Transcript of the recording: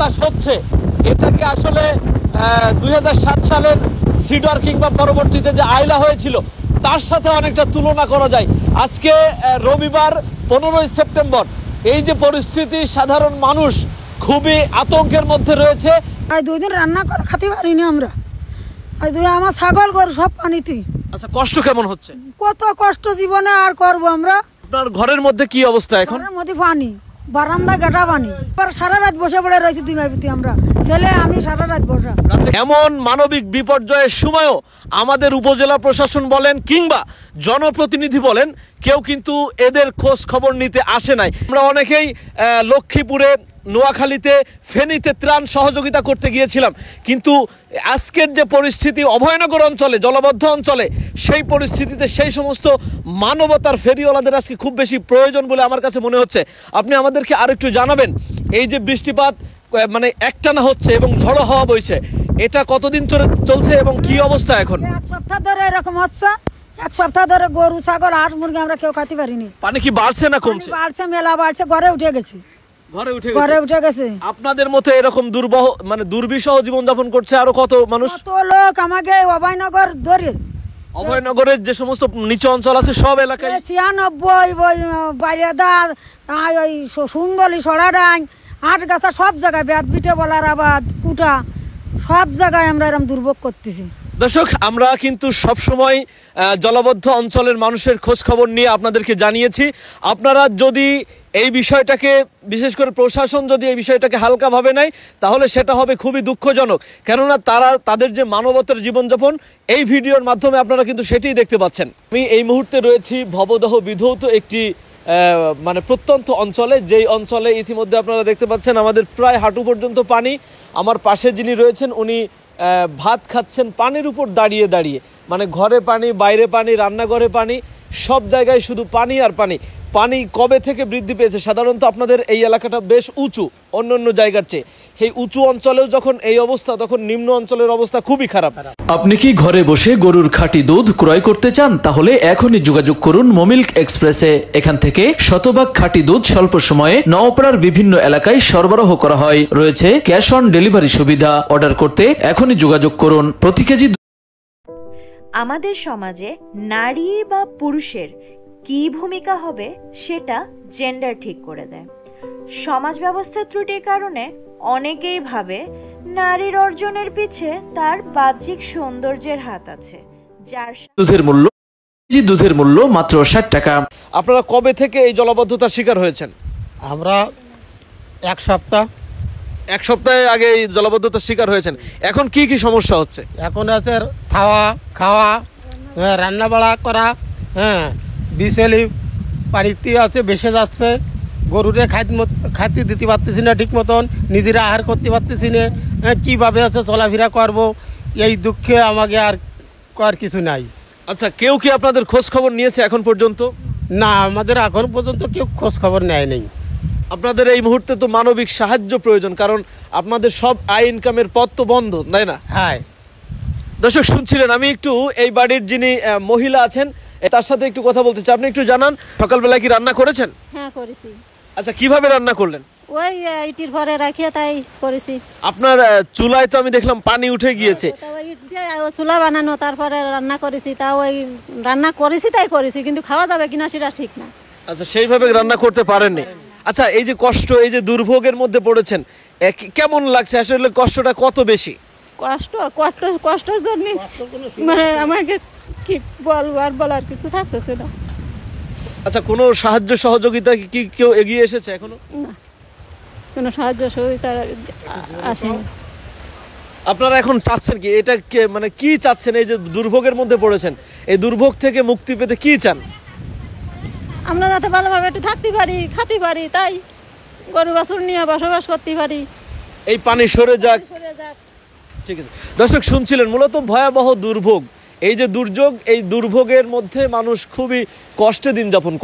বাতাস হচ্ছে, এটাকে আসলে 2007 সালের সিডর কিংবা পরবর্তীতে যে আইলা হয়েছিল তার সাথে অনেকটা তুলনা করা যায়। আজকে রবিবার 15ই সেপ্টেম্বর, এই যে পরিস্থিতি, সাধারণ মানুষ খুবই আতঙ্কের মধ্যে রয়েছে। দুই দিন রান্না করে খেতে পারিনি আমরা, আমার ছাগল গরু সব পানিতে। আচ্ছা, কষ্ট কেমন হচ্ছে? কত কষ্ট জীবনে আর করবো আমরা। আপনার ঘরের মধ্যে কি অবস্থা এখন? ঘরের মধ্যে পানি, বারান্দা গাটা পানি। সারা রাত বসে পড়ে রয়েছি দুই ভাইপতি, আমরা ছেলে আমি সারা রাত বসা। এমন মানবিক বিপর্যয়ের সময়ও আমাদের উপজেলা প্রশাসন বলেন কিংবা জনপ্রতিনিধি বলেন, কেউ কিন্তু এদের খোঁজ খবর নিতে আসে নাই। আমরা অনেকেই লক্ষ্মীপুরে, নোয়াখালীতে, ফেনীতে ত্রাণ সহযোগিতা করতে গিয়েছিলাম, কিন্তু আজকের যে পরিস্থিতি অভয়নগর অঞ্চলে, জলবদ্ধ অঞ্চলে, সেই পরিস্থিতিতে সেই সমস্ত মানবতার ফেরিওয়ালাদের আজকে খুব বেশি প্রয়োজন বলে আমার কাছে মনে হচ্ছে। আপনি আমাদেরকে আরেকটু জানাবেন, এই যে বৃষ্টিপাত মানে একটানা হচ্ছে এবং ঝড়ো হাওয়া বইছে, এটা কতদিন ধরে চলছে এবং কি অবস্থা এখন? এক সপ্তাহ ধরে এরকম হচ্ছে। এক সপ্তাহ ধরে গরু, ছাগল, হাঁস, মুরগি আমরা কেউ খাতে পারিনি। পানি কি বাড়ছে না কমছে? বাড়ছে, মেলা বাড়ছে, ঘরে উঠে গেছে। ঘরে উঠে গেছে। আপনাদের মতো এরকম দুর্বহ মানে দুর্বিষহ জীবনযাপন করছে আরো কত মানুষ? কত লোক আমাকে অভয়নগর ধরে, অভয়নগরের যে সমস্ত নিচু অঞ্চল আছে সব এলাকায় 96 বাইরেদা, ওই সুন্দলি, সরাডাং, আটগাছা, সব জায়গায় বেদবিটে, বলারাবাদ, কুটা, সব জায়গায় আমরা এরকম দুর্ভোগ করতেছি। দর্শক, আমরা কিন্তু সবসময় জলবদ্ধ অঞ্চলের মানুষের খোঁজ খবর নিয়ে আপনাদেরকে জানিয়েছি। আপনারা যদি এই বিষয়টাকে, বিশেষ করে প্রশাসন যদি এই বিষয়টাকে হালকাভাবে নেয়, তাহলে সেটা হবে খুবই দুঃখজনক। কেননা তাদের যে মানবতার জীবনযাপন, এই ভিডিওর মাধ্যমে আপনারা কিন্তু সেটাই দেখতে পাচ্ছেন। আমি এই মুহূর্তে রয়েছি ভবদহ বিধৌত একটি মানে প্রত্যন্ত অঞ্চলে, যেই অঞ্চলে ইতিমধ্যে আপনারা দেখতে পাচ্ছেন আমাদের প্রায় হাঁটু পর্যন্ত পানি। আমার পাশে যিনি রয়েছেন উনি ভাত খাচ্ছেন পানির উপর দাঁড়িয়ে দাঁড়িয়ে, মানে ঘরে পানি, বাইরে পানি, রান্নাঘরে পানি, সব জায়গায় শুধু পানি আর পানি। পানি কবে থেকে বৃদ্ধি পেয়েছে? সাধারণত আপনাদের এই এলাকাটা বেশ উঁচু অন্য অন্য জায়গার চেয়ে। এই উঁচু অঞ্চলেও যখন এই অবস্থা, তখন নিম্ন অঞ্চলের অবস্থা খুবই খারাপ। আপনি কি ঘরে বসে গরুর খাঁটি দুধ ক্রয় করতে চান? তাহলে এখনই যোগাযোগ করুন মোমিল্ক এক্সপ্রেসে। এখান থেকে শতভাগ খাঁটি দুধ স্বল্প সময়ে নওপাড়ার বিভিন্ন এলাকায় সরবরাহ করা হয়। রয়েছে ক্যাশ অন ডেলিভারি সুবিধা। অর্ডার করতে এখনই যোগাযোগ করুন। প্রতি কেজি। আমাদের সমাজে নারী বা পুরুষের কি ভূমিকা হবে সেটা জেন্ডার ঠিক করে দেয়। সমাজ ব্যবস্থার ত্রুটির কারণে অনেকেই ভাবে নারীর অর্জনের পিছে তার বাহ্যিক সৌন্দর্যের হাত আছে, যার দুধের মূল্য মাত্র 60 টাকা। আপনারা কবে থেকে এই জলবদ্ধতার শিকার হয়েছেন? আমরা এক সপ্তাহ আগে এই জলবদ্ধতার শিকার হয়েছেন। এখন কি কি সমস্যা হচ্ছে? এখন আছে খাওয়া, রান্না বাড়া করা, বিচেলি পানিতে আছে ভেসে যাচ্ছে, গরুরে খাইতে দিতে পারতেছি না ঠিক মতন, নিজেরা আহার করতে পারতেছি না, কীভাবে আছে চলাফেরা করব, এই দুঃখে আমাকে আর কিছু নাই। আচ্ছা, কেউ কি আপনাদের খোঁজ খবর নিয়েছে এখন পর্যন্ত? না, আমাদের এখন পর্যন্ত কেউ খোঁজ খবর নেয় নেই। আপনাদের এই মুহূর্তে তো মানবিক সাহায্য প্রয়োজন, কারণ আপনাদের সব আয় ইনকামের পথ তো বন্ধ, তাই না? হ্যাঁ। দর্শক শুনছিলেন, আমি একটু এই বাড়ির যিনি মহিলা আছেন তার সাথে একটু কথা বলতে চাই। আপনি একটু জানান, সকালবেলা কি রান্না করেছেন? হ্যাঁ, করেছি। আচ্ছা, কিভাবে রান্না করলেন? ওই ইটির পরে রাখিয়ে তাই করেছি। আপনার চুলায় তো আমি দেখলাম পানি উঠে গিয়েছে। চুলা বানানো, তারপরে রান্না করেছি। তা ওই রান্না করেছি তাই করেছি, কিন্তু খাওয়া যাবে কিনা সেটা ঠিক না। আচ্ছা, সেইভাবে রান্না করতে পারেননি। আচ্ছা, এই যে কষ্ট, এই যে দুর্ভোগের মধ্যে পড়েছেন, কেমন লাগছে? আসলে কষ্টটা কত বেশি? কষ্টের জন্য মানে আমাকে কি বলবো, আর বলার কিছু থাকতেছে না। আচ্ছা, কোনো সাহায্য সহযোগিতা কি কেউ এগিয়ে এসেছে এখনো? না, কোনো সাহায্য সহযোগিতা আসেনি। আপনারা এখন চাচ্ছেন কি? এটা মানে কি চাচ্ছেন? এই যে দুর্ভোগের মধ্যে পড়েছেন, এই দুর্ভোগ থেকে মুক্তি পেতে কি চান? আমরা যাতে ভালোভাবে একটু থাকতে পারি, খেতে পারি, তাই গরু বাছুর নিয়ে বসবাস করতে পারি। এই পানি সরে যাক। ঠিক আছে দর্শক, শুনছিলেন মূলত ভয়াবহ দুর্ভোগ, এই যে দুর্যোগ, এই দুর্ভোগের মধ্যে মানুষ খুবই কষ্টে দিন যাপন করে।